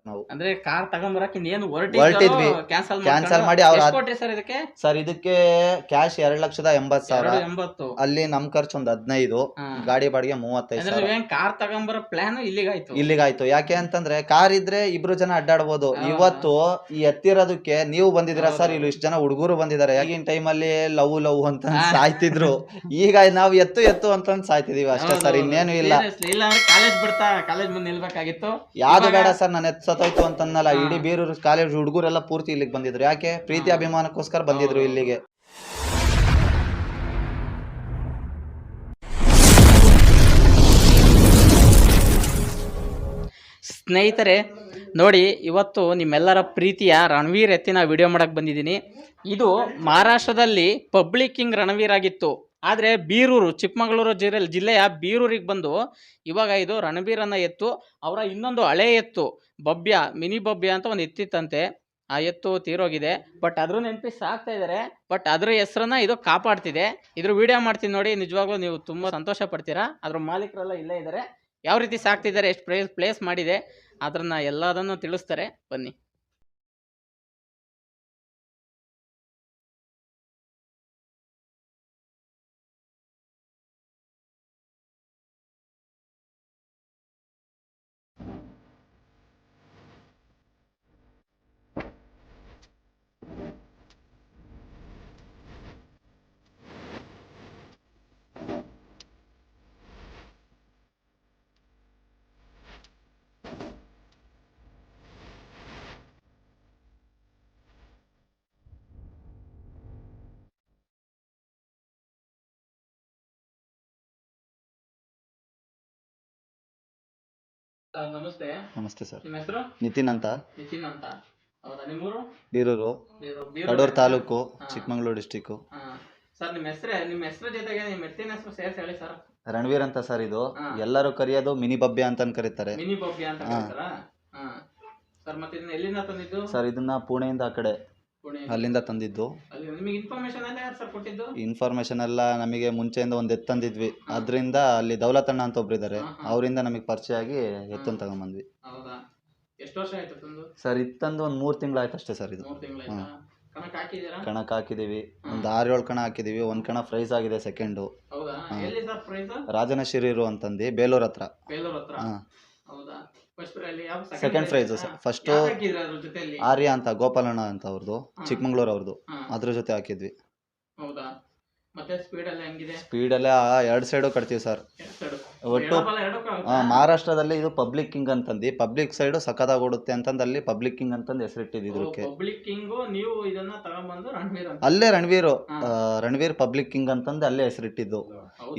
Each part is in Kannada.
ನಾವು ಅಂದ್ರೆ ಕಾರ್ ತಗೊಂಬರಕ್ಕೆ ಇನ್ನೇನು ಹೊರಟಿದ್ವಿ ಕ್ಯಾನ್ಸಲ್ ಮಾಡಿ ಅವ್ರ ಕೊಟ್ರಿ ಸರ್ ಇದಕ್ಕೆ ಸರ್ ಇದಕ್ಕೆ ಕ್ಯಾಶ್ 2,80,000 280 ಅಲ್ಲಿ ನಮ್ ಖರ್ಚು ಒಂದು 15 ಗಾಡಿ ಬಾಡಿಗೆ 35,000 ಕಾರ್ ತಗೊಂಬರೋ ಪ್ಲಾನ್ ಇಲ್ಲಿಗಾಯ್ತು ಯಾಕೆ ಅಂತಂದ್ರೆ ಕಾರ್ ಇದ್ರೆ ಇಬ್ರು ಜನ ಅಡ್ಡಾಡ್ಬೋದು ಇವತ್ತು ಈ ಎತ್ತಿರೋದಕ್ಕೆ ನೀವು ಬಂದಿದ್ದೀರಾ ಸರ್ ಇಲ್ಲಿ ಇಷ್ಟು ಜನ ಹುಡುಗರು ಬಂದಿದ್ದಾರೆ ಈಗಿನ ಟೈಮಲ್ಲಿ ಲವ್ ಅಂತ ಸಾಯ್ತಿದ್ರು ಈಗ ನಾವು ಎತ್ತು ಅಂತ ಸಾಯ್ತಿದೀವಿ ಅಷ್ಟೇ ಸರ್ ಇನ್ನೇನು ಇಲ್ಲ ಕಾಲೇಜ್ ಬಿಡ್ತಾ ಕಾಲೇಜ್ ಮುಂದೆ ನಿಲ್ಬೇಕಾಗಿತ್ತು ಯಾವ್ದು ಬೇಡ ಸರ್ ನಾನು ಎತ್ತು ಸತ್ತೋಯ್ತು ಅಂತನ್ನಲ್ಲ ಇಡೀ ಬೀರೂರು ಕಾಲೇಜ್ ಹುಡುಗರೆಲ್ಲ ಪೂರ್ತಿ ಇಲ್ಲಿಗೆ ಬಂದಿದ್ರು ಯಾಕೆ ಪ್ರೀತಿ ಅಭಿಮಾನಕ್ಕೋಸ್ಕರ ಬಂದಿದ್ರು ಇಲ್ಲಿಗೆ ಸ್ನೇಹಿತರೆ ನೋಡಿ ಇವತ್ತು ನಿಮ್ಮೆಲ್ಲರ ಪ್ರೀತಿಯ ರಣವೀರ್ ಎತ್ತಿನ ವಿಡಿಯೋ ಮಾಡಕ್ಕೆ ಬಂದಿದ್ದೀನಿ. ಇದು ಮಹಾರಾಷ್ಟ್ರದಲ್ಲಿ ಪಬ್ಲಿಕ್ಕಿಂಗ್ ರಣವೀರ್ ಆಗಿತ್ತು. ಆದರೆ ಬೀರೂರು ಚಿಕ್ಕಮಗಳೂರು ಜಿಲ್ಲೆಯ ಬೀರೂರಿಗೆ ಬಂದು ಇವಾಗ ಇದು ರಣವೀರ್ ಅನ್ನೋ ಎತ್ತು. ಅವರ ಇನ್ನೊಂದು ಹಳೆ ಎತ್ತು ಬಬ್ಯ ಮಿನಿ ಬಬ್ಯ ಅಂತ ಒಂದು ಎತ್ತಿತ್ತಂತೆ. ಆ ಎತ್ತು ತೀರೋಗಿದೆ. ಬಟ್ ಅದ್ರ ನೆನಪಿ ಸಾಕ್ತಾ ಇದ್ದಾರೆ. ಬಟ್ ಅದ್ರ ಹೆಸರನ್ನ ಇದು ಕಾಪಾಡ್ತಿದೆ. ಇದ್ರ ವಿಡಿಯೋ ಮಾಡ್ತೀನಿ ನೋಡಿ. ನಿಜವಾಗ್ಲೂ ನೀವು ತುಂಬ ಸಂತೋಷ ಪಡ್ತೀರಾ. ಅದ್ರ ಮಾಲೀಕರೆಲ್ಲ ಇಲ್ಲೇ ಇದ್ದಾರೆ. ಯಾವ ರೀತಿ ಸಾಕ್ತಿದ್ದಾರೆ, ಎಷ್ಟು ಪ್ಲೇಸ್ ಮಾಡಿದೆ ಅದನ್ನ ಎಲ್ಲದನ್ನು ತಿಳಿಸ್ತಾರೆ. ಬನ್ನಿ. ನಮಸ್ತೆ. ನಮಸ್ತೆ ಸರ್. ನಿಮ್ಮ ಹೆಸರು? ನಿತಿನ್ ಅಂತ. ನಿತಿನ್ ಅಂತ. ಹೌದಾ? ನಿಮ್ಮೂರು? ಬೀರೂರು, ಕಡೂರು ತಾಲೂಕು, ಚಿಕ್ಕಮಗಳೂರು ಡಿಸ್ಟಿಕ್. ಸರ್ ನಿಮ್ಮ ಹೆಸರು ಜೊತೆಗೆ ನಿಮ್ಮ ಎತ್ತಿನ ಹೆಸರು ಸೇರಿಸಿ ಹೇಳಿ ಸರ್. ರಣವೀರ್ ಅಂತ ಸರ್. ಇದು ಎಲ್ಲರೂ ಕರೆಯೋದು ಮಿನಿ ಬಬ್ಯ ಅಂತ ಕರೀತಾರೆ. ಮಿನಿ ಬಬ್ಯ ಅಂತ ಕರೀತಾರಾ? ಸರ್ ಮತ್ತೆ ಇದನ್ನ ಎಲ್ಲಿಂದ ತಂದಿದ್ದು ಸರ್? ಇದನ್ನ ಪುಣೆಯಿಂದ ಆ ಕಡೆ ಅಲ್ಲಿಂದ ತಂದಿದ್ದು. ನಿಮಗೆ ಇನ್ಫಾರ್ಮೇಶನ್ ಎಲ್ಲ ನಮಗೆ ಮುಂಚೆಯಿಂದ ಒಂದು ಎತ್ತು ತಂದಿದ್ವಿ. ಅದರಿಂದ ಅಲ್ಲಿ ದೌಲತಣ್ಣ ಅಂತ ಒಬ್ರು ಇದ್ದಾರೆ, ಅವರಿಂದ ನಮಗೆ ಪರಿಚಯ ಆಗಿ ಎತ್ತನ್ನು ತಗೊಂಡ್ಬಂದ್ವಿ. ಎಷ್ಟು ವರ್ಷ ಆಯ್ತು ತಂದು? ಸರ್ ಇದು ತಂದು ಒಂದು 3 ತಿಂಗಳಾಯ್ತು ಅಷ್ಟೇ ಸರ್. ಇದು ಕಣಕ್ ಹಾಕಿದೀವಿ. ಒಂದು 6-7 ಕಣ ಹಾಕಿದೀವಿ. ಒಂದು ಕಣ ಪ್ರೈಸ್ ಆಗಿದೆ ಸೆಕೆಂಡು. ರಾಜನಶಿರೀರು ಅಂತಂದು ಬೇಲೂರ್ ಹತ್ರ. Second prize sir. ಫಸ್ಟ್ ಆರ್ಯ ಅಂತ ಗೋಪಾಲಣ್ಣ ಅಂತ ಅವ್ರದ್ದು, ಚಿಕ್ಕಮಗಳೂರು ಅವ್ರದ್ದು, ಅದ್ರ ಜೊತೆ ಹಾಕಿದ್ವಿ. ಸ್ಪೀಡ್ ಎಲ್ಲ 2 ಸೈಡು ಕಟ್ತೀವಿ ಸರ್. ಒಟ್ಟು ಮಹಾರಾಷ್ಟ್ರದಲ್ಲಿ ಇದು ಪಬ್ಲಿಕ್ ಕಿಂಗ್ ಅಂತಂದು, ಪಬ್ಲಿಕ್ ಸೈಡು ಸಖತ್ತಾಗಿ ಓಡುತ್ತೆ ಅಂತಂದು ಅಲ್ಲಿ ಪಬ್ಲಿಕ್ ಕಿಂಗ್ ಅಂತಂದು ಹೆಸರಿಟ್ಟಿದ್ದು. ಅಲ್ಲೇ ರಣವೀರ್ ಪಬ್ಲಿಕ್ ಕಿಂಗ್ ಅಂತಂದು ಅಲ್ಲೇ ಹೆಸರಿಟ್ಟಿದ್ದು.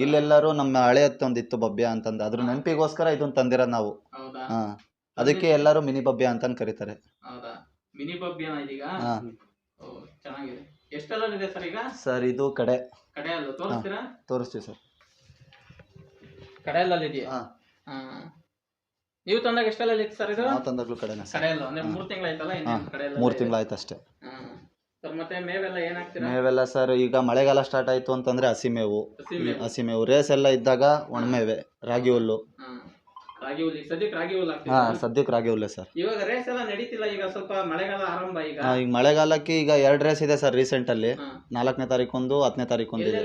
ಇಲ್ಲೆಲ್ಲರೂ ನಮ್ಮ ಹಳೆ ಹತ್ತೊಂದಿತ್ತು ಬಬ್ಯ ಅಂತಂದು, ಅದ್ರ ನೆನಪಿಗೋಸ್ಕರ ಇದನ್ನ ತಂದಿರೋದು ನಾವು. ಅದಕ್ಕೆ ಎಲ್ಲರೂ ಮಿನಿ ಬಬ್ಯ ಅಂತ ಕರೀತಾರೆ. ಸರ್ ಇದು ತೋರಿಸ್ತೀವಿ ಸರ್. ನೀವು ತಂದಾಗ ಎಷ್ಟೆಲ್ಲ ಇತ್ತು ಸರ್? ಇದು ತಂದಾಗ್ಲೂ ಕಡೆನೇ ಸರ್. 3 ತಿಂಗಳಾಯ್ತಲ್ಲ? 3 ತಿಂಗಳಾಯ್ತು ಅಷ್ಟೇ. ಮತ್ತೆ ಮೇವೆಲ್ಲ ಏನಾಗ್ತೀರಾ? ಮೇವೆಲ್ಲ ಸರ್ ಈಗ ಮಳೆಗಾಲ ಸ್ಟಾರ್ಟ್ ಆಯ್ತು ಅಂತಂದ್ರೆ ಹಸಿಮೇವು. ರೇಸ್ ಎಲ್ಲ ಇದ್ದಾಗ ಒಣಮೇವೆ, ರಾಗಿ ಹುಲ್ಲು. ಸದ್ಯಕ್ಕೆ ರಾಗಿ ಹುಲ್ಲೆ ಸರ್. ಇವಾಗ ರೇಸ್ ಎಲ್ಲ ನಡೀತಿಲ್ಲ, ಈಗ ಸ್ವಲ್ಪ ಮಳೆಗಾಲ ಆರಂಭ. ಈಗ ಮಳೆಗಾಲಕ್ಕೆ ಈಗ 2 ರೇಸ್ ಇದೆ ಸರ್ ರೀಸೆಂಟ್ ಅಲ್ಲಿ. 4ನೇ ತಾರೀಕೊಂದು, 10ನೇ ತಾರೀಕೊಂದು ಇದೆ.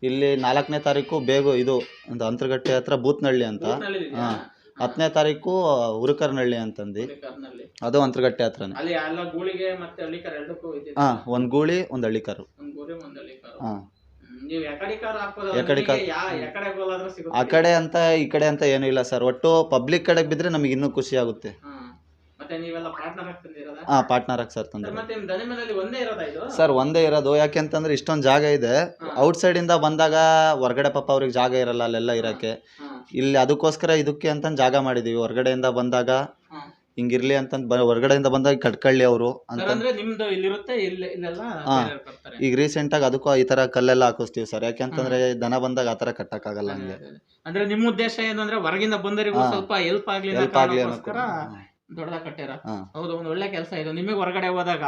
ಇಲ್ಲಿ 4ನೇ ತಾರೀಕು ಬೇಗ ಇದು ಅಂತರಗಟ್ಟೆ ಹತ್ರ ಬೂತ್ನಹಳ್ಳಿ ಅಂತ. 10ನೇ ತಾರೀಕು ಉರುಕರ್ನಹಳ್ಳಿ ಅಂತಂದು, ಅದು ಅಂತರಗಟ್ಟೆ ಹತ್ರನೇ. ಒಂದ್ ಗೂಳಿ ಒಂದ್ ಹಳ್ಳಿಕಾರು. ಆ ಕಡೆ ಅಂತ ಈ ಕಡೆ ಅಂತ ಏನೂ ಇಲ್ಲ ಸರ್. ಒಟ್ಟು ಪಬ್ಲಿಕ್ ಕಡೆಗೆ ಬಿದ್ರೆ ನಮಗೆ ಇನ್ನೂ ಖುಷಿ ಆಗುತ್ತೆ. ಪಾರ್ಟ್ನರ್ ಆಗಿ ಸರ್ ತಂದ್ರೆ ಸರ್ ಒಂದೇ ಇರೋದು. ಯಾಕೆಂತಂದ್ರೆ ಇಷ್ಟೊಂದು ಜಾಗ ಇದೆ. ಔಟ್ ಸೈಡ್ ಇಂದ ಬಂದಾಗ ಹೊರಗಡೆ ಪಾಪ ಅವ್ರಿಗೆ ಜಾಗ ಇರಲ್ಲ ಅಲ್ಲೆಲ್ಲ ಇರಕ್ಕೆ. ಇಲ್ಲಿ ಅದಕ್ಕೋಸ್ಕರ ಇದಕ್ಕೆ ಅಂತ ಜಾಗ ಮಾಡಿದೀವಿ. ಹೊರಗಡೆಯಿಂದ ಬಂದಾಗ ಹಿಂಗಿರ್ಲಿ ಅಂತ ಹೊರಗಡೆಯಿಂದ ಬಂದಾಗ ಕಟ್ಕಳ್ಳಿ ಅವರು ಅಂತ. ಈಗ ರೀಸೆಂಟ್ ಆಗಿ ಅದಕ್ಕೂ ಈ ತರ ಕಲ್ಲೆಲ್ಲ ಹಾಕಿಸ್ತೀವಿ ಸರ್. ಯಾಕೆಂತಂದ್ರೆ ದನ ಬಂದಾಗ ಆತರ ಕಟ್ಟಕ್ಕಾಗಲ್ಲ. ಹಂಗೆ ಅಂದ್ರೆ ನಿಮ್ಮ ಉದ್ದೇಶ ಏನಂದ್ರೆ ಹೊರಗಿಂದ ಬಂದವರಿಗೂ ಸ್ವಲ್ಪ ಹೆಲ್ಪ್ ಆಗ್ಲಿ ದೊಡ್ಡದಾಗಿ ಕಟ್ಟ್ಯಾರ. ಹೌದು, ಒಂದು ಒಳ್ಳೆ ಕೆಲಸ ಇದು. ನಿಮಗೆ ಹೊರಗಡೆ ಹೋದಾಗ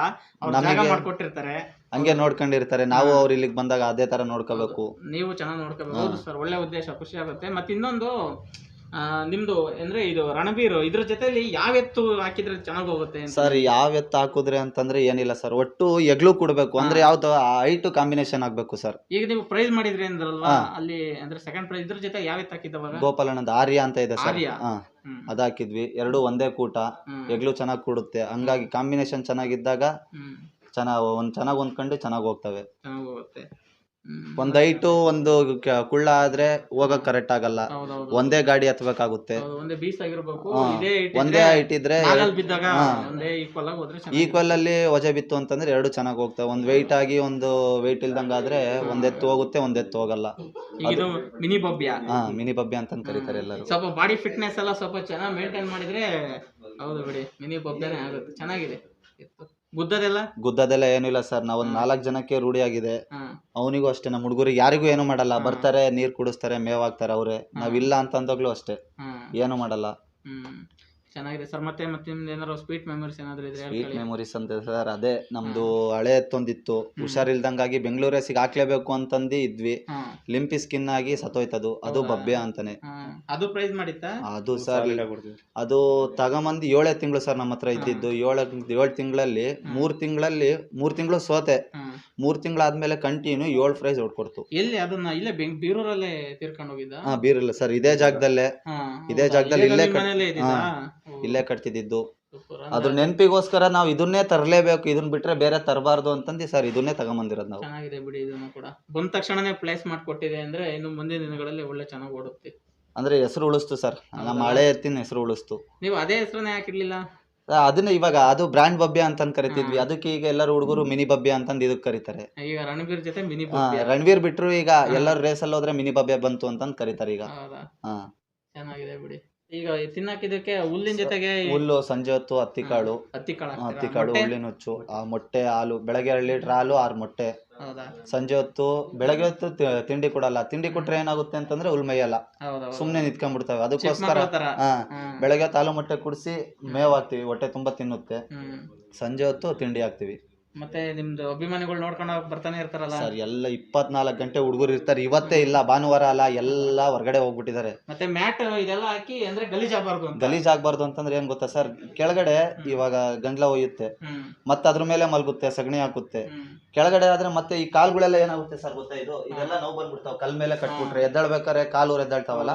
ಜಾಗ ಮಾಡ್ಕೊಟ್ಟಿರ್ತಾರೆ, ಹಂಗೆ ನೋಡ್ಕೊಂಡಿರ್ತಾರೆ. ನಾವು ಅವ್ರು ಇಲ್ಲಿಗೆ ಬಂದಾಗ ಅದೇ ತರ ನೋಡ್ಕೋಬೇಕು. ನೀವು ಚೆನ್ನಾಗಿ ನೋಡ್ಕೋಬೇಕು. ಹೌದು ಸರ್, ಒಳ್ಳೆ ಉದ್ದೇಶ, ಖುಷಿ ಆಗುತ್ತೆ. ಮತ್ತೆ ಇನ್ನೊಂದು ನಿಮ್ದು ಅಂದ್ರೆ ಇದು ರಣಬೀರು ಇದ್ರ ಜೊತೆಲಿ ಯಾವ ಎತ್ತು ಹಾಕಿದ್ರೆ ಚೆನ್ನಾಗಿ ಹೋಗುತ್ತೆ ಅಂತ? ಸರ್ ಯಾವ ಎತ್ತು ಹಾಕುದ್ರೆ ಅಂತಂದ್ರೆ ಏನಿಲ್ಲ ಸರ್, ಒಟ್ಟು ಎಗ್ಲು ಕೊಡ್ಬೇಕು ಅಂದ್ರೆ ಯಾವ್ದು ಹೈಟ್ ಕಾಂಬಿನೇಷನ್ ಆಗ್ಬೇಕು ಸರ್. ಈಗ ನೀವು ಪ್ರೈಸ್ ಮಾಡಿದ್ರಿ ಅಂದ್ರಲ್ಲ, ಅಲ್ಲಿ ಅಂದ್ರೆ ಸೆಕೆಂಡ್ ಪ್ರೈಸ್ ಇದ್ರ ಜೊತೆ ಯಾವ ಎತ್ತು ಹಾಕಿದ್ದವಾಗ? ಗೋಪಾಲಣ್ಣದ ಆರ್ಯ ಅಂತ ಇದೆ ಸರ್. ಆರ್ಯ. ಹಾ, ಅದ್ ಹಾಕಿದ್ವಿ. ಎರಡು ಒಂದೇ ಕೂಟ, ಎಗ್ಲು ಚೆನ್ನಾಗಿ ಕೊಡುತ್ತೆ. ಹಂಗಾಗಿ ಕಾಂಬಿನೇಷನ್ ಚೆನ್ನಾಗಿದ್ದಾಗ ಚೆನ್ನಾಗಿ ಹೊಂದ್ಕೊಂಡು ಚೆನ್ನಾಗಿ ಹೋಗ್ತವೆ. ಚೆನ್ನಾಗಿ ಹೋಗುತ್ತೆ. ಒಂದ್ ಹೈಟು ಒಂದು ಕುಳ್ಳ ಆದ್ರೆ ಹೋಗಕ್ ಕರೆಕ್ಟ್ ಆಗಲ್ಲ. ಒಂದೇ ಗಾಡಿ ಹತ್ಬೇಕಾಗುತ್ತೆ. ಒಂದೇ ಬೀಸ್ ಆಗಿರ್ಬೇಕು. ಒಂದೇ ಹೈಟ್ ಇದ್ರೆ ಬಿದ್ದಾಗ ಒಂದೇ ಈಕ್ವಲ್ ಆಗಿ ಹೋದ್ರೆ ಈಕ್ವಲ್ ಅಲ್ಲಿ ವಜೆ ಬಿತ್ತು ಅಂತಂದ್ರೆ ಎರಡು ಚೆನ್ನಾಗಿ ಹೋಗ್ತವೆ. ಒಂದ್ ವೆಯ್ಟ್ ಆಗಿ ಒಂದು ವೆಯ್ಟ್ ಇಲ್ದಂಗಾದ್ರೆ ಒಂದ್ ಎತ್ತು ಹೋಗುತ್ತೆ, ಒಂದ್ ಎತ್ತು ಹೋಗಲ್ಲ. ಇದು ಮಿನಿ ಬಬ್ಬಿಯ. ಮಿನಿ ಬಬ್ಬಿ ಅಂತ ಕರೀತಾರೆ ಎಲ್ಲರೂ. ಸ್ವಲ್ಪ ಬಾಡಿ ಫಿಟ್ನೆಸ್ ಎಲ್ಲ ಸ್ವಲ್ಪ ಚೆನ್ನಾಗಿ ಮೇಂಟೈನ್ ಮಾಡಿದ್ರೆ ಹೌದು ಬಿಡಿ, ಮಿನಿ ಬಬ್ಬಿನೇ ಆಗುತ್ತೆ. ಚೆನ್ನಾಗಿದೆ. ಗುದ್ದದೆಲ್ಲ ಏನಿಲ್ಲ ಸರ್, ನಾವ್ ಒಂದ್ 4 ಜನಕ್ಕೆ ರೂಢಿ ಆಗಿದೆ. ಅವನಿಗೂ ಅಷ್ಟೇ, ನಮ್ಮ ಹುಡುಗರಿಗೆ ಯಾರಿಗೂ ಏನು ಮಾಡಲ್ಲ. ಬರ್ತಾರೆ, ನೀರ್ ಕುಡಿಸ್ತಾರೆ, ಮೇವ್ ಹಾಕ್ತಾರೆ ಅವ್ರೆ. ನಾವಿಲ್ಲ ಅಂತಂದಾಗ್ಲೂ ಅಷ್ಟೇ, ಏನು ಮಾಡಲ್ಲ. ಚೆನ್ನಾಗಿದೆ ಸರ್. ಮತ್ತೆ ನಿಮ್ದು ಏನಾದ್ರು ಸ್ವೀಟ್ ಮೆಮೊರೀಸ್ ಏನಾದ್ರು ಇದ್ರೆ? ಸ್ವೀಟ್ ಮೆಮೊರೀಸ್ ಅಂತ ಸರ್, ಅದೇ ನಮ್ದು ಹಳೆ ಎತ್ತೊಂದಿತ್ತು. ಹುಷಾರಿಲ್ದಂಗಾಗಿ ಬೆಂಗಳೂರು ರೇಸಿಗೆ ಹಾಕ್ಲೇಬೇಕು ಅಂತಂದು ಇದ್ವಿ. ಲಿಂಪಿ ಸ್ಕಿನ್ ಆಗಿ ಸತ್ತೋಯ್ತದು. ಅದು ಬಬ್ಬೆ ಅಂತಾನೆ. ಅದು ಪ್ರೈಸ್ ಮಾಡಿತ್ತಾ? ಅದು ಸರ್ ಅದು ತಗೊಂಬಂದು 7 ತಿಂಗಳು ಸರ್ ನಮ್ಮ ಹತ್ರ ಇದ್ದಿದ್ದು. 7 ತಿಂಗಳಲ್ಲಿ 3 ತಿಂಗಳು ಸೋತೆ. 3 ತಿಂಗಳಾದ್ಮೇಲೆ ಕಂಟಿನ್ಯೂ 7 ಪ್ರೈಸ್ ಹೊಡ್ಕೊಡ್ತು. ಎಲ್ಲಿ ಅದನ್ನ? ಇಲ್ಲೇ ಬೀರೂರಲ್ಲೇ ತೀರ್ಕೊಂಡು ಹೋಗಿದ್ದ? ಬೀರಿಲ್ಲ ಸರ್, ಇದೇ ಜಾಗದಲ್ಲೇ ಇಲ್ಲೇ ಕಟ್ತಿದ್ದು. ಅದ್ರ ನೆನಪಿಗೋಸ್ಕರ ನಾವು ಇದನ್ನೇ ತರಲೇಬೇಕು, ಇದನ್ನ ಬಿಟ್ರೆ ಬೇರೆ ತರಬಾರ್ದು ಅಂತಂದು ಸರ್ ಇದನ್ನೇ ತಗೊಂಬಂದಿರೋದು ನಾವು. ಚೆನ್ನಾಗಿದೆ ಬಿಡಿ. ಇದನ್ನು ಕೂಡ ಬಂದ ತಕ್ಷಣನೇ ಪ್ಲೇಸ್ ಮಾಡಿಕೊಟ್ಟಿದೆ ಅಂದ್ರೆ ಇನ್ನು ಮುಂದಿನ ದಿನಗಳಲ್ಲಿ ಒಳ್ಳೆ ಚೆನ್ನಾಗಿ ಓಡುತ್ತೆ. ಅಂದ್ರೆ ಹೆಸರು ಉಳಿಸ್ತು ಸರ್, ನಮ್ಮ ಹಳೆ ಎತ್ತಿನ ಹೆಸರು ಉಳಿಸ್ತು. ನೀವು ಅದೇ ಹೆಸರನ್ನೇ ಹಾಕಿರ್ಲಿಲ್ಲ? ಅದನ್ನ ಇವಾಗ ಅದು ಬ್ರ್ಯಾಂಡ್ ಬಬ್ಬೆ ಅಂತ ಕರಿತಿದ್ವಿ. ಅದಕ್ಕೆ ಈಗ ಎಲ್ಲರೂ ಹುಡುಗರು ಮಿನಿ ಬಬ್ಬೆ ಅಂತಂದು ಇದಕ್ಕೆ ಕರೀತಾರೆ. ಈಗ ರಣವೀರ್ ಜೊತೆ ಮಿನಿ ರಣವೀರ್ ಬಿಟ್ರು ಈಗ ಎಲ್ಲರೂ ರೇಸಲ್ಲಿ ಹೋದ್ರೆ ಮಿನಿ ಬಬ್ಬೆ ಬಂತು ಅಂತಂದು ಕರೀತಾರೆ ಈಗ. ಚೆನ್ನಾಗಿದೆ ಬಿಡಿ. ಈಗ ತಿನ್ನಕ್ಕಿದಕ್ಕೆ ಹುಲ್ಲಿನ ಜೊತೆಗೆ ಹುಲ್ಲು, ಸಂಜೆ ಹೊತ್ತು ಹತ್ತಿಕಾಳು, ಹುಲ್ಲಿನ ಹುಚ್ಚು, ಮೊಟ್ಟೆ, ಹಾಲು. ಬೆಳಗ್ಗೆ 2 ಲೀಟರ್ ಹಾಲು, 6 ಮೊಟ್ಟೆ. ಸಂಜೆ ಹೊತ್ತು, ಬೆಳಗ್ಗೆ ಹೊತ್ತು ತಿಂಡಿ ಕೊಡಲ್ಲ. ತಿಂಡಿ ಕೊಟ್ರೆ ಏನಾಗುತ್ತೆ ಅಂತಂದ್ರೆ ಹುಲ್ ಮೇಯಲ್ಲ, ಸುಮ್ನೆ ನಿಂತ್ಕೊಂಡ್ಬಿಡ್ತವೆ. ಅದಕ್ಕೋಸ್ಕರ ಬೆಳಗ್ಗೆ ಹೊತ್ತು ಹಾಲು ಮೊಟ್ಟೆ ಕುಡಿಸಿ ಮೇವ್ ಹಾಕ್ತಿವಿ, ಹೊಟ್ಟೆ ತುಂಬಾ ತಿನ್ನುತ್ತೆ. ಸಂಜೆ ಹೊತ್ತು ತಿಂಡಿ ಹಾಕ್ತಿವಿ. ಮತ್ತೆ ನಿಮ್ದು ಅಭಿಮಾನಿಗಳು ನೋಡ್ಕೊಂಡು ಬರ್ತಾನೆ ಇರ್ತಾರಲ್ಲ ಸರ್? ಎಲ್ಲ 24 ಗಂಟೆ ಹುಡುಗರು ಇರ್ತಾರೆ. ಇವತ್ತೇ ಇಲ್ಲ, ಭಾನುವಾರ ಅಲ್ಲ, ಎಲ್ಲ ಹೊರಗಡೆ ಹೋಗ್ಬಿಟ್ಟಿದ್ದಾರೆ. ಮತ್ತೆ ಮ್ಯಾಟ್ ಇದೆಲ್ಲ ಹಾಕಿ ಅಂದ್ರೆ ಗಲೀಜಾಗಬಾರ್ದು ಅಂತಂದ್ರೆ ಏನ್ ಗೊತ್ತಾ ಸರ್, ಕೆಳಗಡೆ ಇವಾಗ ಗಂಗ್ಲ ಒಯ್ಯುತ್ತೆ, ಮತ್ತೆ ಅದ್ರ ಮೇಲೆ ಮಲ್ಗುತ್ತೆ, ಸಗಣಿ ಹಾಕುತ್ತೆ. ಕೆಳಗಡೆ ಆದ್ರೆ ಮತ್ತೆ ಈ ಕಾಲ್ಗಳೆಲ್ಲ ಏನಾಗುತ್ತೆ ಸರ್ ಗೊತ್ತಾ, ಇದೆಲ್ಲ ನೋವು ಬಂದ್ಬಿಡ್ತಾವ. ಕಲ್ ಮೇಲೆ ಕಟ್ಬಿಟ್ರೆ ಎದ್ದಾಳ್ಬೇಕಾರೆ ಕಾಲು ಎದ್ದಾಳ್ತಾವಲ್ಲ,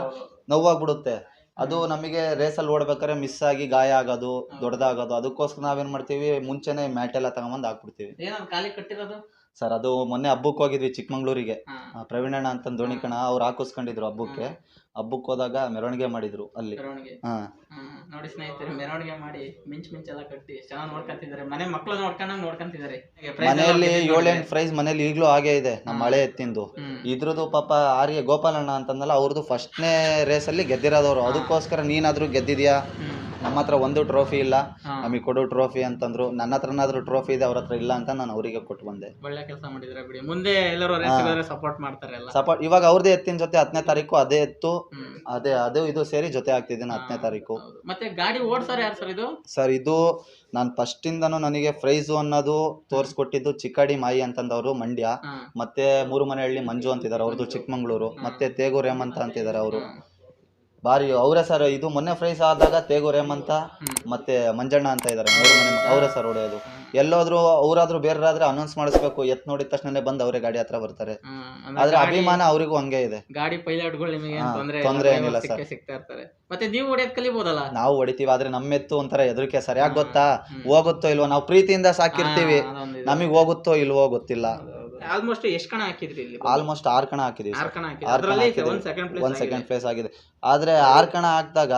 ನೋವಾಗ್ಬಿಡುತ್ತೆ. ಅದು ನಮಗೆ ರೇಸಲ್ಲಿ ಓಡ್ಬೇಕಾದ್ರೆ ಮಿಸ್ ಆಗಿ ಗಾಯ ಆಗೋದು, ದೊಡ್ಡದಾಗೋದು. ಅದಕ್ಕೋಸ್ಕರ ನಾವೇನ್ ಮಾಡ್ತೀವಿ, ಮುಂಚೆನೆ ಮ್ಯಾಟ್ ಎಲ್ಲ ತಗೊಂಬಂದು ಹಾಕ್ಬಿಡ್ತೀವಿ. ಸರ್ ಅದು ಮೊನ್ನೆ ಹಬ್ಬಕ್ಕೆ ಹೋಗಿದ್ವಿ ಚಿಕ್ಕಮಂಗ್ಳೂರಿಗೆ. ಪ್ರವೀಣಣ್ಣ ಅಂತ ದೋಣಿಕಣ ಅವ್ರು ಹಾಕಿಸ್ಕೊಂಡಿದ್ರು ಹಬ್ಬಕ್ಕೆ ಹೋದಾಗ ಮೆರವಣಿಗೆ ಮಾಡಿದ್ರು ಅಲ್ಲಿ. ನೋಡಿ ಸ್ನೇಹಿತರೆ, ಮೆರವಣಿಗೆ ಮಾಡಿ ಮಿಂಚೆಲ್ಲ ಕಟ್ಟಿ ಚೆನ್ನಾಗಿ ನೋಡ್ಕೊಂತಿದ್ದಾರೆ. ಮನೆ ಮಕ್ಕಳು ನೋಡ್ಕೊಂತಿದ್ದಾರೆ. ಮನೆಯಲ್ಲಿ 7-8 ಪ್ರೈಸ್ ಮನೇಲಿ ಈಗಲೂ ಹಾಗೆ ಇದೆ ನಮ್ಮ ಹಳೆ ಎತ್ತಿಂದು. ಇದ್ರದ್ದು ಪಾಪ ಆರ್ಯ ಗೋಪಾಲಣ್ಣ ಅಂತಂದಲ್ಲ, ಅವ್ರದ್ದು ಫಸ್ಟ್ನೇ ರೇಸಲ್ಲಿ ಗೆದ್ದಿರೋದವ್ರು. ಅದಕ್ಕೋಸ್ಕರ ನೀನಾದ್ರೂ ಗೆದ್ದಿದ್ಯಾ, ನಮ್ಮ ಹತ್ರ ಒಂದು ಟ್ರೋಫಿ ಇಲ್ಲ, ನಮಗೆ ಕೊಡು ಟ್ರೋಫಿ ಅಂತಂದ್ರು. ನನ್ನ ಹತ್ರನಾದ್ರೂ ಟ್ರೋಫಿ ಇದೆ, ಅವ್ರ ಹತ್ರ ಇಲ್ಲ ಅಂತ ನಾನು ಅವರಿಗೆ ಕೊಟ್ಟು ಬಂದೆ. ಒಳ್ಳೆ ಕೆಲಸ ಮಾಡಿದ್ರೆ ಬಿಡಿ. ಮುಂದೆ ಎಲ್ಲರೂ ಸಪೋರ್ಟ್ ಮಾಡ್ತಾರೆ. ಸಪೋರ್ಟ್ ಇವಾಗ ಅವ್ರದೇ ಎತ್ತಿನ ಜೊತೆ 10ನೇ ತಾರೀಕು ಅದೇ ಎತ್ತು, ಅದು ಇದು ಸೇರಿ ಜೊತೆ ಆಗ್ತಿದ್ದೀನಿ 10ನೇ ತಾರೀಕು. ಮತ್ತೆ ಗಾಡಿ ಓಡ್ಸಾರ ಯಾರು ಸರ್ ಇದು? ಸರ್ ಇದು ನಾನು ಫಸ್ಟ್ ಇಂದನು ನನಗೆ ಪ್ರೈಸು ಅನ್ನೋದು ತೋರಿಸ್ಕೊಟ್ಟಿದ್ದು ಚಿಕ್ಕಾಡಿ ಮಾಯಿ ಅಂತಂದವರು ಮಂಡ್ಯ, ಮತ್ತೆ ಮೂರುಮನೆಹಳ್ಳಿ ಮಂಜು ಅಂತಿದ್ದಾರೆ, ಅವ್ರದ್ದು ಚಿಕ್ಕಮಂಗ್ಳೂರು, ಮತ್ತೆ ತೇಗೂರ್ ಹೇಮಂತ ಅಂತಿದ್ದಾರೆ ಅವರು. ಬಾರಿ ಅವರೇ ಸರ್. ಇದು ಮೊನ್ನೆ ಪ್ರೈಸ್ ಆದಾಗ ತೇಗೂರ್ ಹೇಮಂತ ಮತ್ತೆ ಮಂಜಣ್ಣ ಅಂತ ಇದ್ದಾರೆ, 3 ಮನೆ ಅವರೇ ಸರ್ ಹೊಡೆಯೋದು. ಎಲ್ಲೋದ್ರು ಅವರಾದ್ರೂ ಬೇರೆಯಾದ್ರೆ ಅನೌನ್ಸ್ ಮಾಡಿಸ್ಬೇಕು, ಎತ್ ನೋಡಿದ ತಕ್ಷಣ ಬಂದು ಅವರೇ ಗಾಡಿ ಹತ್ರ ಬರ್ತಾರೆ. ಆದ್ರೆ ಅಭಿಮಾನ ಅವರಿಗೂ ಹಂಗೆ ಇದೆ. ಗಾಡಿ ಪೈಲಟ್ಗಳು ನಿಮಗೆ ತೊಂದರೆ ಏನಿಲ್ಲ ಸರ್. ಸಿಗ್ತಾ ಇರ್ತಾರೆ. ಮತ್ತೆ ನೀವು ಹೊಡೆಯೋದ್ ಕಲಿಬಹುದಲ್ಲ? ನಾವು ಹೊಡಿತೀವಿ, ಆದ್ರೆ ನಮ್ಮ ಎತ್ತು ಒಂಥರ ಹೆದರಿಕೆ ಸರ್. ಯಾಕೆ ಗೊತ್ತಾ, ಹೋಗುತ್ತೋ ಇಲ್ವೋ, ನಾವು ಪ್ರೀತಿಯಿಂದ ಸಾಕಿರ್ತೀವಿ, ನಮಗೆ ಹೋಗುತ್ತೋ ಇಲ್ವೋ ಗೊತ್ತಿಲ್ಲ. ಆಲ್ಮೋಸ್ಟ್ ಎಷ್ಟು ಕಣ ಹಾಕಿದ್ರಿ ಇಲ್ಲಿ? ಆಲ್ಮೋಸ್ಟ್ 6 ಕಣ ಹಾಕಿದೀವಿ. 1 ಸೆಕೆಂಡ್ ಪ್ಲೇಸ್ ಆಗಿದೆ. ಆದ್ರೆ 6 ಕಣ ಹಾಕಿದಾಗ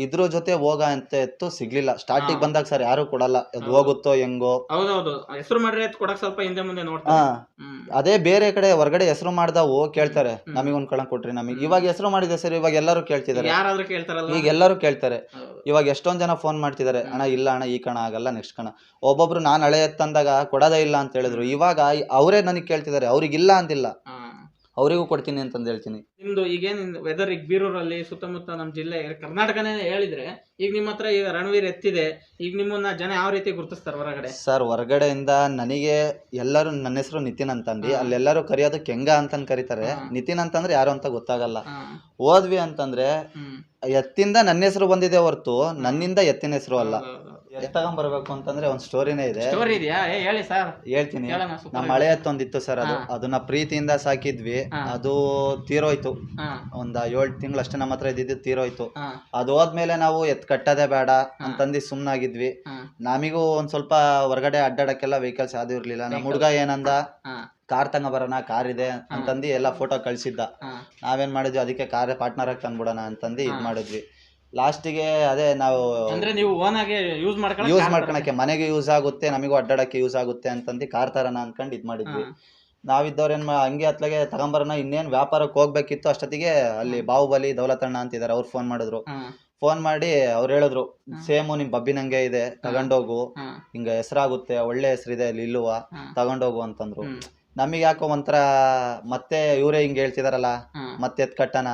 ಇದ್ರ ಜೊತೆ ಹೋಗ ಅಂತ ಎತ್ತು ಸಿಗ್ಲಿಲ್ಲ. ಸ್ಟಾರ್ಟಿಂಗ್ ಬಂದಾಗ ಸರ್ ಯಾರು ಕೊಡಲ್ಲ, ಅದು ಹೋಗುತ್ತೋ ಹೆಂಗೋ. ಹೌದೌದು, ಹೆಸರು ಮಾಡ್ರೆ ಕೊಡಕ್ ಸ್ವಲ್ಪ ಹಿಂದೆ ಮುಂದೆ ನೋಡ್ತಾರೆ. ಅದೇ ಬೇರೆ ಕಡೆ ಹೊರಗಡೆ ಹೆಸರು ಮಾಡ್ದವು ಕೇಳ್ತಾರೆ, ನಮಗೊಂದ್ ಕಣ ಕೊಟ್ರಿ ನಮಗೆ. ಇವಾಗ ಹೆಸರು ಮಾಡಿದೆ ಸರ್, ಇವಾಗ ಎಲ್ಲರೂ ಕೇಳ್ತಿದ್ದಾರೆ. ಯಾರಾದ್ರೂ ಕೇಳ್ತಾರಲ್ಲ, ಈಗ ಎಲ್ಲರೂ ಕೇಳ್ತಾರೆ. ಇವಾಗ ಎಷ್ಟೊಂದ್ ಜನ ಫೋನ್ ಮಾಡ್ತಿದ್ದಾರೆ, ಅಣ್ಣ ಇಲ್ಲ ಅಣ್ಣ ಈ ಕಣ ಆಗಲ್ಲ, ನೆಕ್ಸ್ಟ್ ಕಣ. ಒಬ್ಬೊಬ್ರು ನಾನು ಹಳೆ ಎತ್ತಂದಾಗ ಕೊಡೋದೇ ಇಲ್ಲ ಅಂತ ಹೇಳಿದ್ರು. ಇವಾಗ ಅವರೇ ನನಗೆ ಕೇಳ್ತಿದ್ದಾರೆ, ಅವ್ರಿಗಿಲ್ಲ ಅಂತಿಲ್ಲ. ಅವರಿಗೂ ಕೊಡ್ತೀನಿ ಅಂತಂದು ಹೇಳ್ತೀನಿ. ನಿಮ್ದು ಈಗೇನು ವೆದರ್ ಈಗ ಬೀರೂರಲ್ಲಿ ಸುತ್ತಮುತ್ತ ನಮ್ಮ ಜಿಲ್ಲೆ ಕರ್ನಾಟಕನೇ ಹೇಳಿದ್ರೆ ಈಗ ನಿಮ್ಮ ಹತ್ರ ಈಗ ರಣವೀರ್ ಎತ್ತಿದೆ, ಈಗ ನಿಮ್ಮನ್ನ ಜನ ಯಾವ ರೀತಿ ಗುರುತಿಸ್ತಾರೆ ಹೊರಗಡೆ? ಸರ್ ಹೊರಗಡೆಯಿಂದ ನನಗೆ ಎಲ್ಲರೂ ನನ್ನ ಹೆಸರು ನಿತಿನ್ ಅಂತಂದು ಅಲ್ಲೆಲ್ಲರೂ ಕರೆಯೋದು ಕೆಂಗ ಅಂತಂದು ಕರೀತಾರೆ. ನಿತಿನ್ ಅಂತಂದ್ರೆ ಯಾರು ಅಂತ ಗೊತ್ತಾಗಲ್ಲ. ಹೋದ್ವಿ ಅಂತಂದ್ರೆ ಎತ್ತಿಂದ ನನ್ನ ಹೆಸರು ಬಂದಿದೆ ಹೊರತು ನನ್ನಿಂದ ಎತ್ತಿನ ಹೆಸರು ಅಲ್ಲ. ತಗೊಂಡ್ಬರ್ಬೇಕು ಅಂತಂದ್ರೆ ಒಂದ್ ಸ್ಟೋರಿನೇ ಇದೆ. ಸ್ಟೋರಿ ಇದೆಯಾ? ಹೇಳಿ ಸರ್. ಹೇಳ್ತೀನಿ. ನಮ್ಮ ಹಳೆ ಎತ್ತೊಂದಿತ್ತು ಸರ್, ಅದನ್ನ ಪ್ರೀತಿಯಿಂದ ಸಾಕಿದ್ವಿ. ಅದು ತೀರೋಯ್ತು. ಒಂದ್ 7 ತಿಂಗಳು ಅಷ್ಟೇ ನಮ್ಮ ಹತ್ರ ಇದ್ದಿದ್ದು ತೀರೋಯ್ತು. ಅದು ಹೋದ್ಮೇಲೆ ನಾವು ಎತ್ ಕಟ್ಟೋದೇ ಬೇಡ ಅಂತಂದು ಸುಮ್ನಾಗಿದ್ವಿ. ನಮಿಗೂ ಒಂದ್ ಸ್ವಲ್ಪ ಹೊರಗಡೆ ಅಡ್ಡಾಡಕ್ಕೆಲ್ಲ ವೆಹಿಕಲ್ಸ್ ಯಾವ್ದು ಇರ್ಲಿಲ್ಲ. ನಮ್ಮ ಹುಡುಗ ಏನಂದ, ಕಾರ್ ತಗೋಬರೋಣ, ಕಾರ್ ಇದೆ ಅಂತಂದು ಎಲ್ಲ ಫೋಟೋ ಕಳ್ಸಿದ್ದ. ನಾವೇನ್ ಮಾಡಿದ್ವಿ, ಅದಕ್ಕೆ ಕಾರ್ ಪಾರ್ಟ್ನರ್ ಆಗಿ ತಂದ್ಬಿಡೋಣ ಅಂತಂದು ಇದ್ ಮಾಡಿದ್ವಿ. ಲಾಸ್ಟಿಗೆ ಅದೇ ನಾವು ನೀವು ಓನ್ ಆಗಿ ಯೂಸ್ ಮಾಡ್ಕೊಳಕ್ಕೆ, ಮನೆಗೆ ಯೂಸ್ ಆಗುತ್ತೆ, ನಮಗೂ ಅಡ್ಡಾಡಕ್ಕೆ ಯೂಸ್ ಆಗುತ್ತೆ ಅಂತಂದು ಕಾರ್ ತರೋಣ ಅನ್ಕೊಂಡು ಇದ್ ಮಾಡಿದ್ವಿ. ನಾವಿದ್ದವ್ರೇನ್ ಹಂಗೆ ಅತ್ಲಾಗೆ ತಗೊಂಬರೋಣ, ಇನ್ನೇನ್ ವ್ಯಾಪಾರಕ್ಕೆ ಹೋಗ್ಬೇಕಿತ್ತು. ಅಷ್ಟೊತ್ತಿಗೆ ಅಲ್ಲಿ ಬಾಹುಬಲಿ ದೌಲತಣ್ಣ ಅಂತಿದ್ದಾರೆ, ಅವ್ರು ಫೋನ್ ಮಾಡಿದ್ರು. ಫೋನ್ ಮಾಡಿ ಅವ್ರು ಹೇಳಿದ್ರು, ಸೇಮು ನಿಮ್ ಬಬ್ಬಿನಂಗೆ ಇದೆ, ತಗೊಂಡೋಗು, ಹಿಂಗ ಹೆಸರಾಗುತ್ತೆ, ಒಳ್ಳೆ ಹೆಸರಿದೆ ಅಲ್ಲಿ ಇಲ್ಲುವ, ತಗೊಂಡೋಗು ಅಂತಂದ್ರು. ನಮಗೆ ಯಾಕೋ ಒಂಥರ ಮತ್ತೆ ಇವರೇ ಹಿಂಗ್ ಹೇಳ್ತಿದಾರಲ್ಲ, ಮತ್ತೆ ಎತ್ ಕಟ್ಟಣ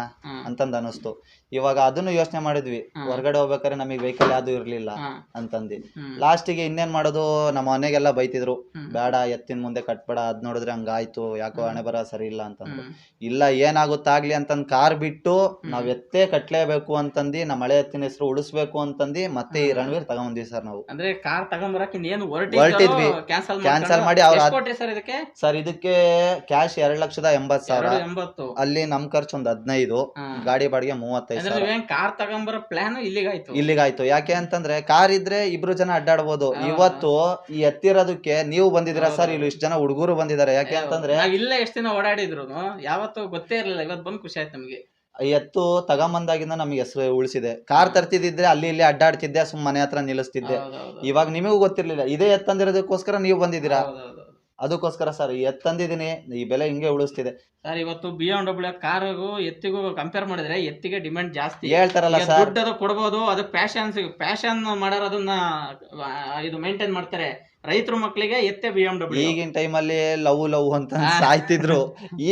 ಅಂತಂದು ಅನಿಸ್ತು. ಇವಾಗ ಅದನ್ನು ಯೋಚನೆ ಮಾಡಿದ್ವಿ, ಹೊರಗಡೆ ಹೋಗ್ಬೇಕಾದ್ರೆ ನಮಗೆ ವೆಹಿಕಲ್ ಯಾವ್ದು ಇರ್ಲಿಲ್ಲ ಅಂತಂದು. ಲಾಸ್ಟಿಗೆ ಇನ್ನೇನ್ ಮಾಡೋದು, ನಮ್ಮ ಮನೆಗೆಲ್ಲ ಬೈತಿದ್ರು, ಬೇಡ ಎತ್ತಿನ ಮುಂದೆ ಕಟ್ಬೇಡ, ಅದ್ ನೋಡಿದ್ರೆ ಹಂಗಾಯ್ತು, ಯಾಕೋ ಹಣೆ ಬರ ಸರಿ ಇಲ್ಲ ಅಂತಂದ್ರು. ಇಲ್ಲ ಏನಾಗುತ್ತಾಗ್ಲಿ ಅಂತಂದ್ ಕಾರ್ ಬಿಟ್ಟು ನಾವ್ ಎತ್ತೇ ಕಟ್ಲೇಬೇಕು ಅಂತಂದು, ನಮ್ಮ ಹಳೆ ಎತ್ತಿನ ಹೆಸರು ಉಳಿಸ್ಬೇಕು ಅಂತಂದು ಮತ್ತೆ ಈ ರಣವೀರ್ ತಗೊಂಡ್ಬಂದ್ವಿ ಸರ್. ನಾವು ಅಂದ್ರೆ ಕಾರ್ ತಗೊಂಬರಕ್ ಹೊರಟಿದ್ವಿ, ಕ್ಯಾನ್ಸಲ್ ಮಾಡಿ ಅವ್ರ ಸರ್ ಇದಕ್ಕೆ ಕ್ಯಾಶ್ 2,80,000. ಅಲ್ಲಿ ನಮ್ ಖರ್ಚು ಒಂದ್ 15, ಗಾಡಿ ಬಾಡಿಗೆ 35,000. ಕಾರ್ ತಗೊಂಬರೋ ಪ್ಲಾನ್ ಇಲ್ಲಿಗಾಯ್ತು. ಯಾಕೆ ಅಂತಂದ್ರೆ ಕಾರ್ ಇದ್ರೆ ಇಬ್ರು ಜನ ಅಡ್ಡಾಡ್ಬೋದು. ಇವತ್ತು ಈ ಎತ್ತಿರೋದಕ್ಕೆ ನೀವು ಬಂದಿದ್ದೀರಾ ಸರ್, ಇಲ್ಲಿ ಇಷ್ಟು ಜನ ಹುಡುಗರು ಬಂದಿದ್ದಾರೆ. ಯಾಕೆ ಅಂತಂದ್ರೆ ಇಲ್ಲ ಎಷ್ಟು ದಿನ ಓಡಾಡಿದ್ರು ಯಾವತ್ತೂ ಗೊತ್ತೇ ಇರಲಿಲ್ಲ, ಇವತ್ತು ಬಂದು ಖುಷಿ ಆಯ್ತು ನಮಗೆ. ಎತ್ತು ತಗೊಂಬಂದಾಗಿಂದ ನಮ್ಗೆ ಹೆಸರು ಉಳಿಸಿದೆ. ಕಾರ್ ತರ್ತಿದ್ರೆ ಅಲ್ಲಿ ಇಲ್ಲಿ ಅಡ್ಡಾಡ್ತಿದ್ದೆ, ಮನೆ ಹತ್ರ ನಿಲ್ಲಿಸ್ತಿದ್ದೆ. ಇವಾಗ ನಿಮಗೂ ಗೊತ್ತಿರ್ಲಿಲ್ಲ, ಇದೇ ಎತ್ತಂದಿರೋದಕ್ಕೋಸ್ಕರ ನೀವು ಬಂದಿದ್ದೀರಾ, ಅದಕ್ಕೋಸ್ಕರ ಸರ್ ಈ ಎತ್ತಂದಿದ್ದೀನಿ, ಈ ಬೆಲೆ ಹಿಂಗೆ ಉಳಿಸ್ತಿದೆ ಸರ್. ಇವತ್ತು BMW ಕಾರಿಗೂ ಎತ್ತಿಗೂ ಕಂಪೇರ್ ಮಾಡಿದ್ರೆ ಎತ್ತಿಗೆ ಡಿಮ್ಯಾಂಡ್ ಜಾಸ್ತಿ ಹೇಳ್ತಾರಲ್ಲ ಸರ್. ದುಡ್ಡು ಕೊಡ್ಬೋದು, ಅದು ಪ್ಯಾಷನ್ ಮಾಡೋರು ಅದನ್ನ ಇದು ಮೇಂಟೈನ್ ಮಾಡ್ತಾರೆ. ರೈತರ ಮಕ್ಕಳಿಗೆ ಎತ್ತೆ BMW. ಈಗಿನ ಟೈಮಲ್ಲಿ ಲವ್ ಅಂತ ಸಾಯ್ತಿದ್ರು,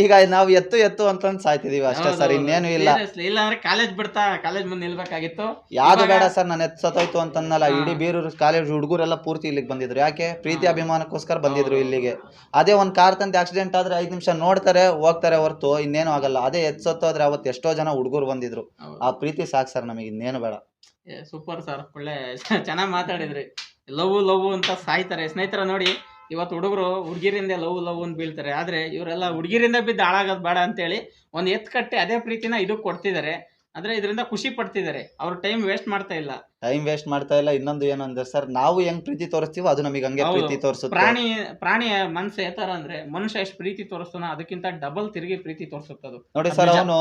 ಈಗ ನಾವು ಎತ್ತು ಅಂತ ಸಾಯ್ತಿದೀವಿ ಅಷ್ಟೇ ಸರ್, ಇನ್ನೇನು ಇಲ್ಲ. ಇಲ್ಲ ಅಂದ್ರೆ ಕಾಲೇಜ್ ಮುಂದೆ ನಿಲ್ಬೇಕಾಗಿತ್ತು. ಯಾವ್ದು ಬೇಡ ಸರ್, ನಾನು ಎತ್ತು ಸತ್ತೋಯ್ತು ಅಂತಂದಲ್ಲ, ಇಡೀ ಬೀರೂರು ಕಾಲೇಜ್ ಹುಡುಗರೆಲ್ಲ ಪೂರ್ತಿ ಇಲ್ಲಿಗೆ ಬಂದಿದ್ರು. ಯಾಕೆ? ಪ್ರೀತಿ ಅಭಿಮಾನಕ್ಕೋಸ್ಕರ ಬಂದಿದ್ರು ಇಲ್ಲಿಗೆ. ಅದೇ ಒಂದ್ ಕಾರ್ ತಂದು ಆಕ್ಸಿಡೆಂಟ್ ಆದ್ರೆ 5 ನಿಮಿಷ ನೋಡ್ತಾರೆ, ಹೋಗ್ತಾರೆ ಹೊರತು ಇನ್ನೇನು ಆಗಲ್ಲ. ಅದೇ ಎತ್ತು ಸತ್ತೋದ್ರೆ ಅವತ್ತು ಎಷ್ಟೋ ಜನ ಹುಡುಗರು ಬಂದಿದ್ರು. ಆ ಪ್ರೀತಿ ಸಾಕು ಸರ್, ನಮಗೆ ಇನ್ನೇನು ಬೇಡ. ಸೂಪರ್ ಸರ್, ಒಳ್ಳೆ ಚೆನ್ನಾಗಿ ಮಾತಾಡಿದ್ರಿ. ಲವ್ ಅಂತ ಸಾಯ್ತಾರೆ ಸ್ನೇಹಿತರ. ನೋಡಿ ಇವತ್ತು ಹುಡುಗರು ಹುಡುಗಿರಿಂದ ಲವ್ ಅಂತ ಬೀಳ್ತಾರೆ, ಆದ್ರೆ ಇವರೆಲ್ಲ ಹುಡುಗಿರಿಂದ ಬಿದ್ದು ಹಾಳಾಗೋದು ಬೇಡ ಅಂತೇಳಿ ಒಂದು ಎತ್ತು ಕಟ್ಟಿ ಅದೇ ಪ್ರೀತಿನ ಇದಕ್ಕೆ ಕೊಡ್ತಿದ್ದಾರೆ. ಅಂದ್ರೆ ಇದರಿಂದ ಖುಷಿ ಪಡ್ತಿದ್ದಾರೆ, ಅವ್ರ ಟೈಮ್ ವೇಸ್ಟ್ ಮಾಡ್ತಾ ಇಲ್ಲ. ಇನ್ನೊಂದು ಏನು ಅಂದ್ರೆ ಸರ್, ನಾವು ಹೆಂಗ್ ಪ್ರೀತಿ ತೋರಿಸ್ತೀವೋ ಅದು ನಮಗೆ ಹಂಗೆ ಪ್ರೀತಿ ತೋರಿಸುತ್ತೆ. ಪ್ರಾಣಿ ಮನಸ್ಸು ಯಾವ ಅಂದ್ರೆ ಮನುಷ್ಯ ಎಷ್ಟು ಪ್ರೀತಿ ತೋರಿಸ್ತಾನೋ ಅದಕ್ಕಿಂತ ಡಬಲ್ ತಿರುಗಿ ಪ್ರೀತಿ ತೋರಿಸುತ್ತದು. ನೋಡಿ ಸರ್, ಅವನು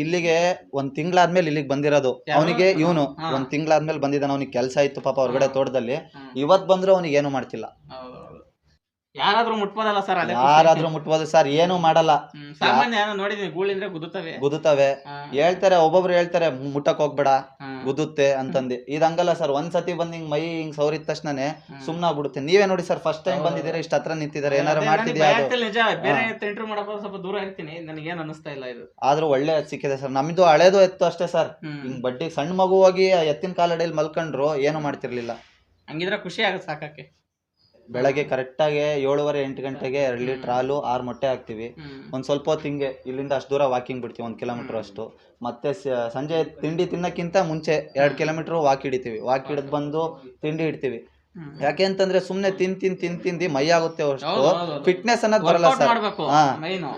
ಇಲ್ಲಿಗೆ 1 ತಿಂಗಳಾದ್ಮೇಲೆ ಇಲ್ಲಿಗೆ ಬಂದಿರೋದು. ಅವನಿಗೆ ಇವನು 1 ತಿಂಗಳಾದ್ಮೇಲೆ ಬಂದಿದ್ದಾನೆ, ಅವನಿಗೆ ಕೆಲಸ ಇತ್ತು ಪಾಪ ಹೊರಗಡೆ ತೋಟದಲ್ಲಿ. ಇವತ್ ಬಂದ್ರು ಅವನಿಗೆ ಏನು ಮಾಡ್ತಿಲ್ಲ. ಯಾರಾದ್ರೂ ಮುಟ್ಬೋದಲ್ಲ ಸರ್? ಯಾರಾದ್ರೂ ಮುಟ್ಬೋದು ಸರ್, ಏನು ಮಾಡಲ್ಲ. ಸಾಮಾನ್ಯ ನೋಡಿದೀನಿ, ಗೂಳಿಂದ್ರೆ ಗುದುತ್ತವೆ ಹೇಳ್ತಾರೆ, ಒಬ್ಬೊಬ್ರು ಹೇಳ್ತಾರೆ ಮುಟ್ಟಕ್ ಹೋಗ್ಬೇಡ ಗುದುತ್ತೆ ಅಂತಂದು. ಇದಂಗಲ್ಲ ಸರ್, ಒಂದ್ಸತಿ ಬಂದ್ ಹಿಂಗ್ ಮೈ ಹಿಂಗ್ ಸೌರಿದ ತಕ್ಷಣನೇ ಸುಮ್ನಾಗ್ಬಿಡುತ್ತೆ. ನೀವೇ ನೋಡಿ ಸರ್, ಫಸ್ಟ್ ಟೈಮ್ ಬಂದಿದ್ದೀರಾ, ಇಷ್ಟ ಹತ್ರ ನಿಂತಿದ್ದಾರೆ, ಏನಾರು ಮಾಡ್ತಿದ್ಯಾ? ಸ್ವಲ್ಪ ದೂರ ಇರ್ತೀನಿ, ನನಗೇನು ಅನಿಸ್ತಾ ಇಲ್ಲ ಇದು. ಆದ್ರೂ ಒಳ್ಳೆ ಸಿಕ್ಕಿದೆ ಸರ್. ನಮ್ದು ಹಳೇದು ಎತ್ತು ಅಷ್ಟೇ ಸರ್, ಹಿಂಗ್ ಬಡ್ಡಿ ಸಣ್ಣ ಮಗು ಹೋಗಿ ಎತ್ತಿನ ಕಾಲಡಿಯಲ್ಲಿ ಮಲ್ಕೊಂಡ್ರು ಏನು ಮಾಡ್ತಿರ್ಲಿಲ್ಲ. ಹಂಗಿದ್ರೆ ಖುಷಿ ಆಗುತ್ತೆ ಸಾಕಕ್ಕೆ. ಬೆಳಗ್ಗೆ ಕರೆಕ್ಟಾಗಿ 7:30-8 ಗಂಟೆಗೆ 2 ಲೀಟರ್ ಹಾಲು 6 ಮೊಟ್ಟೆ ಹಾಕ್ತಿವಿ. ಒಂದ್ ಸ್ವಲ್ಪ ಹೊತ್ತು ಹಿಂಗೆ ಇಲ್ಲಿಂದ ಅಷ್ಟು ದೂರ ವಾಕಿಂಗ್ ಬಿಡ್ತೀವಿ, 1 ಕಿಲೋಮೀಟರ್ ಅಷ್ಟು. ಮತ್ತೆ ಸಂಜೆ ತಿಂಡಿ ತಿನ್ನಕ್ಕಿಂತ ಮುಂಚೆ 2 ಕಿಲೋಮೀಟರ್ ವಾಕ್ ಹಿಡಿತೀವಿ. ವಾಕ್ ಹಿಡಿದು ಬಂದು ತಿಂಡಿ ಇಡ್ತೀವಿ. ಯಾಕೆ ಅಂತಂದ್ರೆ ಸುಮ್ನೆ ತಿಂದಿ ಮೈ ಆಗುತ್ತೆ ಅಷ್ಟು ಫಿಟ್ನೆಸ್ ಅನ್ನೋದು ಬರಲ್ಲ ಸರ್.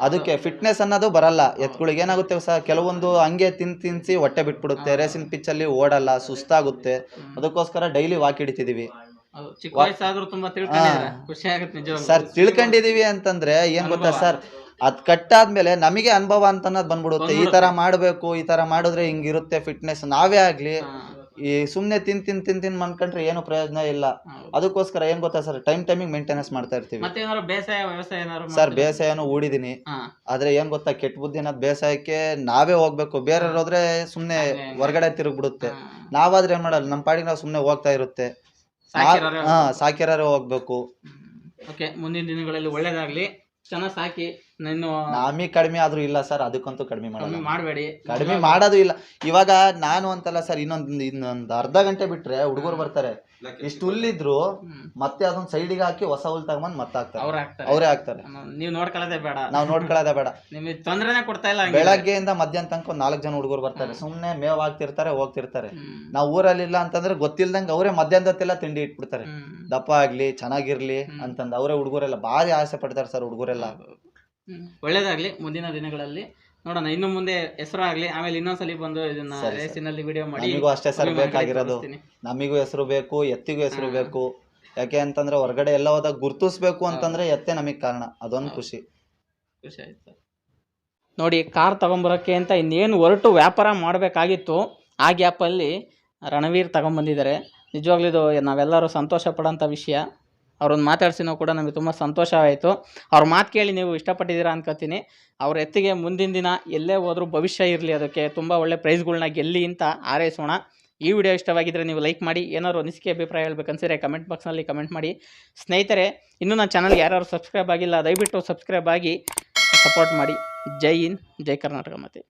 ಅದಕ್ಕೆ ಫಿಟ್ನೆಸ್ ಅನ್ನೋದು ಬರಲ್ಲ ಎತ್ಗಳಿಗೆ. ಏನಾಗುತ್ತೆ ಸರ್, ಕೆಲವೊಂದು ಹಂಗೆ ತಿನ್ಸಿ ಹೊಟ್ಟೆ ಬಿಟ್ಬಿಡುತ್ತೆ, ರೇಸಿನ ಪಿಚ್ ಅಲ್ಲಿ ಓಡಲ್ಲ, ಸುಸ್ತಾಗುತ್ತೆ. ಅದಕ್ಕೋಸ್ಕರ ಡೈಲಿ ವಾಕ್ ಹಿಡಿತಿದೀವಿ ಸರ್. ತಿಳ್ಕೊಂಡಿದೀವಿ ಅಂತಂದ್ರೆ ಏನ್ ಗೊತ್ತಾ ಸರ್, ಅದ್ ಕಟ್ಟಾದ್ಮೇಲೆ ನಮಗೆ ಅನುಭವ ಅಂತ ಬಂದ್ಬಿಡುತ್ತೆ. ಈ ತರ ಮಾಡ್ಬೇಕು, ಈ ತರ ಮಾಡಿದ್ರೆ ಹಿಂಗಿರುತ್ತೆ ಫಿಟ್ನೆಸ್. ನಾವೇ ಆಗ್ಲಿ ಈ ಸುಮ್ನೆ ತಿನ್ ಮಾಡ್ಕೊಂಡ್ರೆ ಏನು ಪ್ರಯೋಜನ ಇಲ್ಲ. ಅದಕ್ಕೋಸ್ಕರ ಏನ್ ಗೊತ್ತಾ ಸರ್, ಟೈಮಿಂಗ್ ಮೇಂಟೆನೆನ್ಸ್ ಮಾಡ್ತಾ ಇರ್ತೀವಿ ಸರ್. ಬೇಸಾಯನು ಹೂಡಿದೀನಿ, ಆದ್ರೆ ಏನ್ ಗೊತ್ತಾ, ಕೆಟ್ಟ ಬುದ್ಧಿ ಅನ್ನೋದು ಬೇಸಾಯಕ್ಕೆ ನಾವೇ ಹೋಗ್ಬೇಕು. ಬೇರೆಯವ್ರು ಹೋದ್ರೆ ಸುಮ್ನೆ ಹೊರಗಡೆ ತಿರುಗ್ಬಿಡುತ್ತೆ. ನಾವಾದ್ರೆ ಏನ್ ಮಾಡಲ್ಲ, ನಮ್ ಪಾಡಿಗೆ ನಾವು ಸುಮ್ನೆ ಹೋಗ್ತಾ ಇರುತ್ತೆ. ಸಾಕಿರಾರೆ ಹೋಗ್ಬೇಕು. ಮುಂದಿನ ದಿನಗಳಲ್ಲಿ ಒಳ್ಳೇದಾಗ್ಲಿ, ಚೆನ್ನಾಗಿ ಸಾಕಿ. ನೀನು ನಮಗೆ ಕಡಿಮೆ ಆದ್ರೂ ಇಲ್ಲ ಸರ್, ಅದಕ್ಕಂತೂ ಕಡಿಮೆ ಮಾಡಲ್ಲ. ಕಮ್ಮಿ ಮಾಡಬೇಡಿ. ಕಡಿಮೆ ಮಾಡೋದು ಇಲ್ಲ. ಇವಾಗ ನಾನು ಅಂತಲ್ಲ ಸರ್, ಇನ್ನೊಂದು ಅರ್ಧ ಗಂಟೆ ಬಿಟ್ರೆ ಹುಡುಗರು ಬರ್ತಾರೆ, ಇಷ್ಟು ಹುಲ್ಲಿದ್ರು ಮತ್ತೆ ಅದೊಂದು ಸೈಡಿಗೆ ಹಾಕಿ ಹೊಸ ಹುಲ್ ತಗೊಂಡ್ ಮತ್ತೆ ಹಾಕ್ತಾರೆ, ಅವರೇ ಹಾಕ್ತಾರೆ. ನೀವು ನೋಡ್ಕೊಳ್ಳೋದೇ ಬೇಡ, ನಾವು ನೋಡ್ಕೊಳ್ಳೋದೇ ಬೇಡ. ನಿಮಗೆ ತೊಂದ್ರೆನೇ ಕೊಡ್ತಾ ಇಲ್ಲ. ಬೆಳಗ್ಗೆಯಿಂದ ಮಧ್ಯಾಹ್ನ ತನಕ ಒಂದು 4 ಜನ ಹುಡುಗರು ಬರ್ತಾರೆ, ಸುಮ್ನೆ ಮೇವ್ ಹಾಕ್ತಿರ್ತಾರೆ, ಹೋಗ್ತಿರ್ತಾರೆ. ನಾವು ಊರಲ್ಲಿಲ್ಲ ಅಂತಂದ್ರೆ ಗೊತ್ತಿಲ್ದಂಗೆ ಅವರೇ ಮಧ್ಯಾಹ್ನದತ್ತೆಲ್ಲ ತಿಂಡಿ ಇಟ್ಬಿಡ್ತಾರೆ, ದಪ್ಪ ಆಗ್ಲಿ ಚೆನ್ನಾಗಿರ್ಲಿ ಅಂತಂದು. ಅವರೇ ಹುಡುಗರೆಲ್ಲ ಭಾರಿ ಆಸೆ ಪಡ್ತಾರೆ ಸರ್ ಹುಡುಗರೆಲ್ಲ. ಒಳ್ಳೇದಾಗ್ಲಿ ಮುಂದಿನ ದಿನಗಳಲ್ಲಿ ನೋಡೋಣ, ಇನ್ನು ಮುಂದೆ ಹೆಸರು ಆಗ್ಲಿ, ಆಮೇಲೆ ಇನ್ನೊಂದ್ಸಲಿ ಬಂದು ಇದನ್ನ ರೇಸಿನಲ್ಲಿ ವಿಡಿಯೋ ಮಾಡಿ. ನಮಗೂ ಅಷ್ಟೇ ಸರ್ ಬೇಕಾಗಿರೋದು, ನಮಗೂ ಹೆಸರು ಬೇಕು, ಎತ್ತಿಗೂ ಹೆಸರು ಬೇಕು. ಯಾಕೆ ಅಂತಂದ್ರೆ ಹೊರಗಡೆ ಎಲ್ಲ ಹೋದಾಗ ಗುರ್ತಿಸ್ಬೇಕು ಅಂತಂದ್ರೆ ಎತ್ತೆ ನಮಗೆ ಕಾರಣ, ಅದೊಂದು ಖುಷಿ ಆಯ್ತು. ನೋಡಿ, ಕಾರ್ ತಗೊಂಬರೋಕ್ಕೆ ಅಂತ ಇನ್ನೇನು ಹೊರಟು ವ್ಯಾಪಾರ ಮಾಡಬೇಕಾಗಿತ್ತು, ಆ ಗ್ಯಾಪಲ್ಲಿ ರಣವೀರ್ ತಗೊಂಬಂದಿದ್ದಾರೆ. ನಿಜವಾಗ್ಲೂ ಇದು ನಾವೆಲ್ಲರೂ ಸಂತೋಷ ಪಡೋಂಥ ವಿಷಯ. ಅವ್ರನ್ನ ಮಾತಾಡ್ಸಿನೂ ಕೂಡ ನಮಗೆ ತುಂಬ ಸಂತೋಷ ಆಯಿತು. ಅವ್ರ ಮಾತು ಕೇಳಿ ನೀವು ಇಷ್ಟಪಟ್ಟಿದ್ದೀರಾ ಅನ್ಕೋತೀನಿ. ಅವ್ರ ಎತ್ತಿಗೆ ಮುಂದಿನ ದಿನ ಎಲ್ಲೇ ಹೋದರೂ ಭವಿಷ್ಯ ಇರಲಿ, ಅದಕ್ಕೆ ತುಂಬ ಒಳ್ಳೆ ಪ್ರೈಸ್ಗಳ್ನ ಗೆಲ್ಲಿ ಅಂತ ಹಾರೈಸೋಣ. ಈ ವಿಡಿಯೋ ಇಷ್ಟವಾಗಿದ್ದರೆ ನೀವು ಲೈಕ್ ಮಾಡಿ, ಏನಾದ್ರು ಅನಿಸಿಕೆ ಅಭಿಪ್ರಾಯ ಹೇಳ್ಬೇಕನ್ಸಿದ್ರೆ ಕಮೆಂಟ್ ಬಾಕ್ಸ್ನಲ್ಲಿ ಕಮೆಂಟ್ ಮಾಡಿ. ಸ್ನೇಹಿತರೆ, ಇನ್ನೂ ನನ್ನ ಚಾನಲ್ಗೆ ಯಾರು ಸಬ್ಸ್ಕ್ರೈಬ್ ಆಗಿಲ್ಲ, ದಯವಿಟ್ಟು ಸಬ್ಸ್ಕ್ರೈಬ್ ಆಗಿ ಸಪೋರ್ಟ್ ಮಾಡಿ. ಜೈ ಹಿಂದ್, ಜೈ ಕರ್ನಾಟಕ. ಮತ್ತೆ